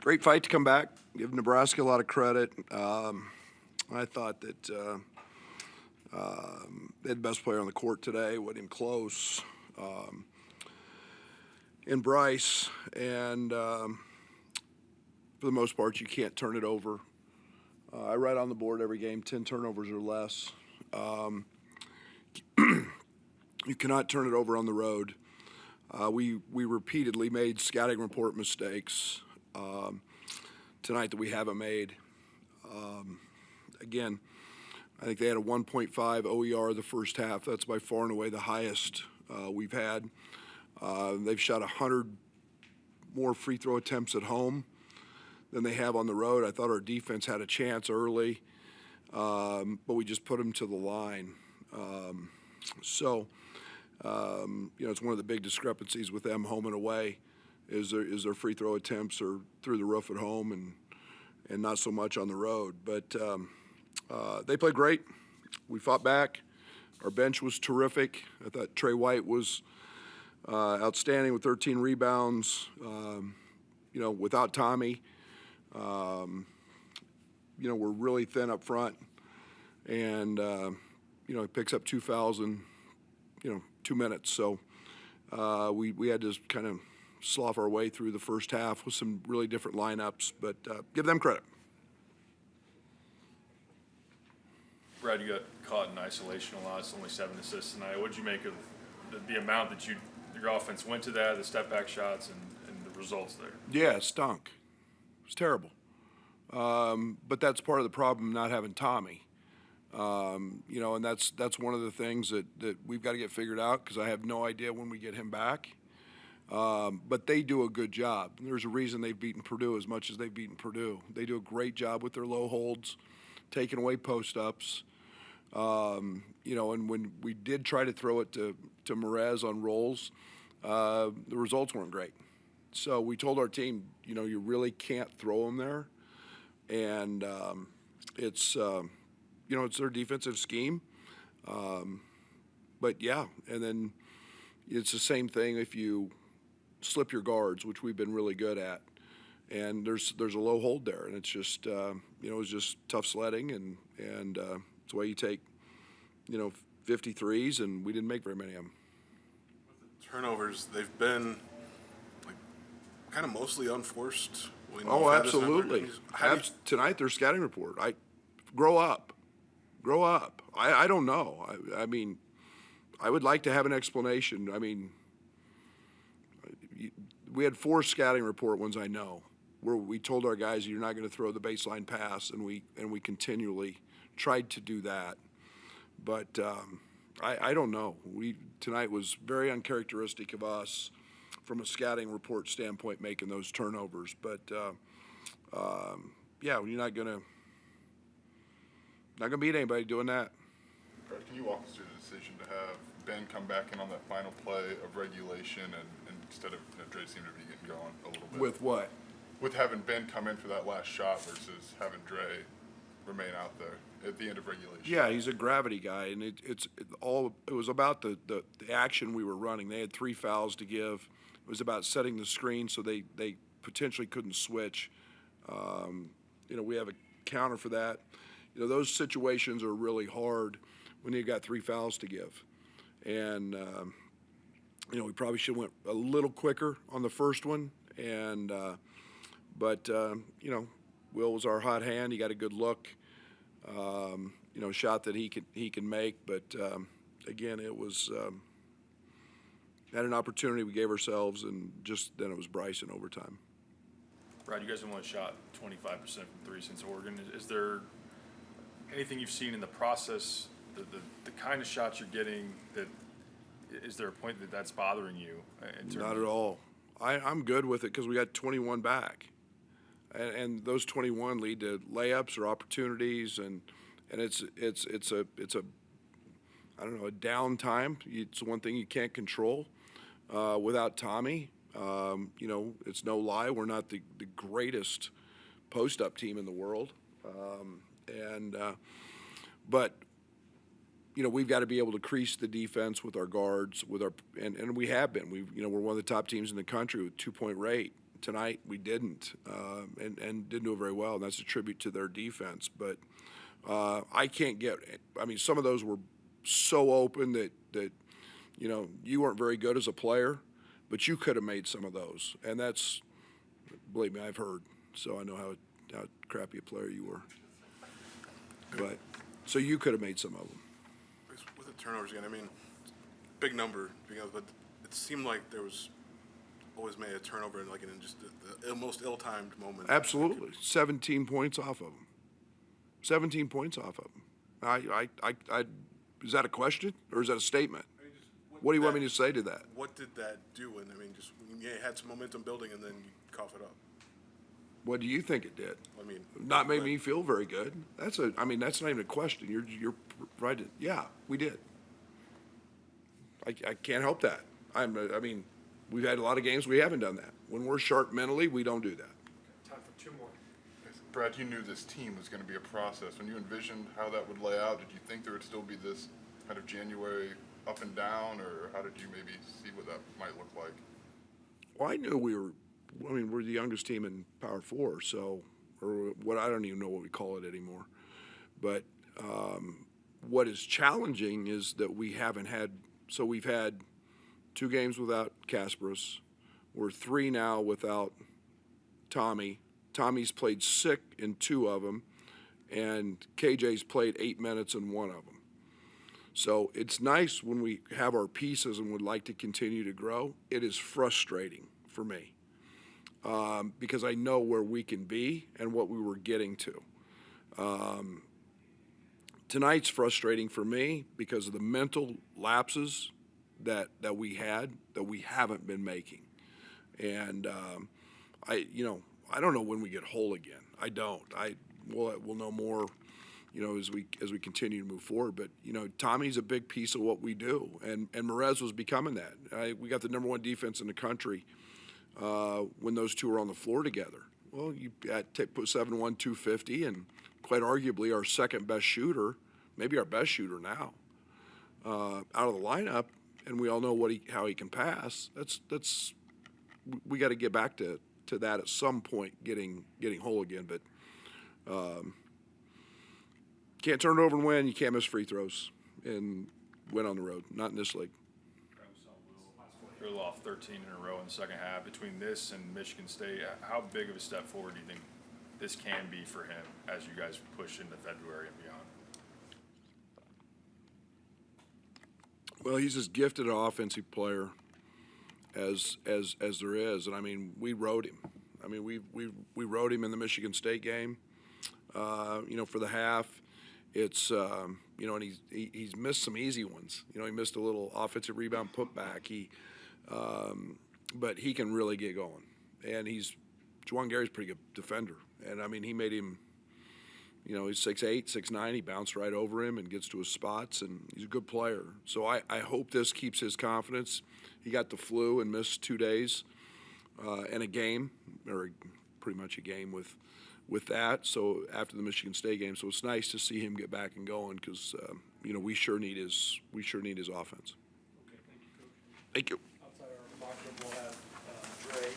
Great fight to come back. Give Nebraska a lot of credit. I thought that they had the best player on the court today, wasn't even close, in Bryce. And for the most part, you can't turn it over. I write on the board every game, 10 turnovers or less. You cannot turn it over on the road. We repeatedly made scouting report mistakes tonight that we haven't made. Again, I think they had a 1.5 OER the first half. That's by far and away the highest we've had. They've shot 100 more free throw attempts at home than they have on the road. I thought our defense had a chance early, but we just put them to the line. It's one of the big discrepancies with them home and away is their free throw attempts are through the roof at home and not so much on the road. But they played great. We fought back. Our bench was terrific. I thought Trey White was outstanding with 13 rebounds. Without Tommy, we're really thin up front. And, he picks up 2 fouls in, 2 minutes. So we had to kind of slough our way through the first half with some really different lineups, but give them credit. Brad, you got caught in isolation a lot. It's only 7 assists tonight. What did you make of the amount that your offense went to that, the step-back shots, and the results there? Yeah, it stunk. It was terrible. But that's part of the problem, not having Tommy. And that's one of the things that we've got to get figured out because I have no idea when we get him back. But they do a good job. There's a reason they've beaten Purdue as much as they've beaten Purdue. They do a great job with their low holds, taking away post-ups. And when we did try to throw it to Merez on rolls, the results weren't great. So we told our team, you really can't throw them there. And it's their defensive scheme. But, yeah, and then it's the same thing if you slip your guards, which we've been really good at. And there's a low hold there, and it's just, it was just tough sledding, and it's why you take, 53s, and we didn't make very many of them. With the turnovers, they've been kind of mostly unforced. Absolutely. Tonight, their scouting report. Grow up. I don't know. I mean, I would like to have an explanation. I mean, we had 4 scouting report ones I know where we told our guys you're not going to throw the baseline pass, and we continually tried to do that. But I don't know. Tonight was very uncharacteristic of us from a scouting report standpoint making those turnovers. But you're not going to beat anybody doing that. Brad, can you walk us through the decision to have Ben come back in on that final play of regulation and instead of Dre seemed to be getting going a little bit? With what? With having Ben come in for that last shot versus having Dre remain out there at the end of regulation. Yeah, he's a gravity guy, and it was about the action we were running. They had 3 fouls to give. It was about setting the screen so they potentially couldn't switch. We have a counter for that. Those situations are really hard when you got 3 fouls to give. And, we probably should have went a little quicker on the first one. And, Will was our hot hand. He got a good look, shot that he can make. But, again, it was had an opportunity we gave ourselves, and just then it was Bryce in overtime. Brad, you guys have only shot 25% from 3 since Oregon. Is there anything you've seen in the process, the kind of shots you're getting, is there a point that's bothering you? Not at all. I'm good with it because we got 21 back, and those 21 lead to layups or opportunities, and it's a I don't know, a downtime. It's one thing you can't control. Without Tommy, it's no lie, we're not the greatest post-up team in the world, but we've got to be able to crease the defense with our guards, and we have been. We're one of the top teams in the country with 2-point rate. Tonight, we didn't, and didn't do it very well, and that's a tribute to their defense. But I can't get – I mean, some of those were so open that you know, you weren't very good as a player, but you could have made some of those. And that's – believe me, I've heard, so I know how crappy a player you were. But so you could have made some of them. With the turnovers again, I mean, big number, but it seemed like there was always made a turnover in just the most ill-timed moment. Absolutely. 17 points off of them. 17 points off of them. Is that a question or is that a statement? What do you want me to say to that? What did that do? And I mean, just when you had some momentum building and then you cough it up. What do you think it did? I mean, Not made me feel very good. That's not even a question. You're right. Yeah, we did. I can't help that. I mean, we've had a lot of games we haven't done that. When we're sharp mentally, we don't do that. Time for two more. Brad, you knew this team was going to be a process. When you envisioned how that would lay out, did you think there would still be this kind of January up and down, or how did you maybe see what that might look like? Well, I knew we're the youngest team in Power Four, so, or what, I don't even know what we call it anymore. But what is challenging is that we've had 2 games without Kasparas. We're 3 now without Tommy. Tommy's played sick in 2 of them, and KJ's played 8 minutes in 1 of them. So it's nice when we have our pieces and would like to continue to grow. It is frustrating for me because I know where we can be and what we were getting to. Tonight's frustrating for me because of the mental lapses that we haven't been making. And I don't know when we get whole again. I don't. We'll know more, as we continue to move forward. But Tommy's a big piece of what we do, and Merez was becoming that. We got the number 1 defense in the country when those two were on the floor together. Well, you put 7-1, 250, and quite arguably our second best shooter, maybe our best shooter now, out of the lineup. And we all know how he can pass. We got to get back to that at some point, getting whole again. But can't turn it over and win. You can't miss free throws and win on the road. Not in this league. You're off 13 in a row in the second half. Between this and Michigan State, how big of a step forward do you think this can be for him as you guys push into February and beyond? Well, he's as gifted an offensive player as there is, and I mean, we rode him. I mean, we rode him in the Michigan State game. For the half, it's and he's missed some easy ones. He missed a little offensive rebound putback. But he can really get going, and Juwan Gary's a pretty good defender, and I mean, he made him. He's 6'8", 6'9". He bounced right over him and gets to his spots, and he's a good player. So I hope this keeps his confidence. He got the flu and missed 2 days and a game, or pretty much a game with that. So after the Michigan State game, so it's nice to see him get back and going because we sure need his offense. Okay, thank you, Coach. Thank you. Outside our locker room, we'll have Dre